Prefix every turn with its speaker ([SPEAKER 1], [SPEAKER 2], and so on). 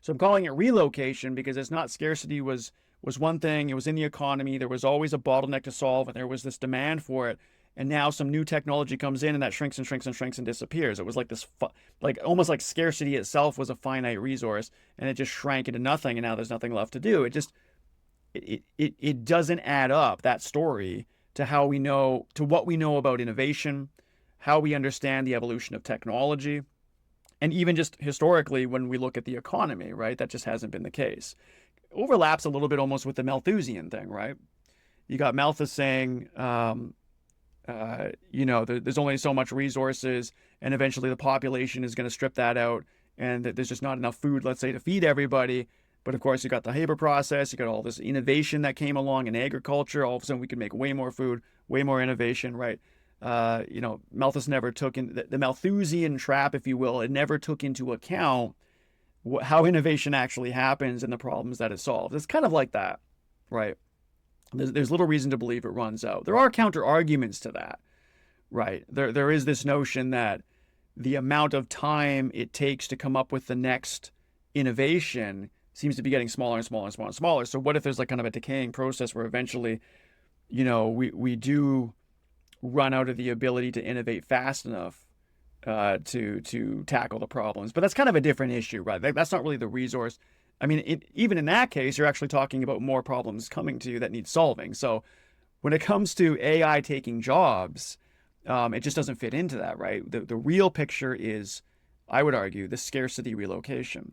[SPEAKER 1] So I'm calling it relocation because it's not scarcity was one thing. It was in the economy. There was always a bottleneck to solve, and there was this demand for it. And now some new technology comes in, and that shrinks and shrinks and shrinks and disappears. It was like this, like almost like scarcity itself was a finite resource, and it just shrank into nothing. And now there's nothing left to do. It doesn't add up, that story, to how we know, to what we know about innovation, how we understand the evolution of technology, and even just historically when we look at the economy, right? That just hasn't been the case. Overlaps a little bit almost with the Malthusian thing, right? You got Malthus saying, there's only so much resources, and eventually the population is going to strip that out, and that there's just not enough food, let's say, to feed everybody. But of course, you got the Haber process, you got all this innovation that came along in agriculture. All of a sudden, we can make way more food, way more innovation, right? Malthus never took in the Malthusian trap, if you will. It never took into account how innovation actually happens and the problems that it solves. It's kind of like that, right? There's little reason to believe it runs out. There are counter arguments to that, right? There is this notion that the amount of time it takes to come up with the next innovation seems to be getting smaller and smaller and smaller and smaller. So what if there's like kind of a decaying process where eventually, we do run out of the ability to innovate fast enough to tackle the problems? But that's kind of a different issue, right? That's not really the resource. I mean, even in that case, you're actually talking about more problems coming to you that need solving. So when it comes to AI taking jobs, it just doesn't fit into that, right? The real picture is, I would argue, the scarcity relocation.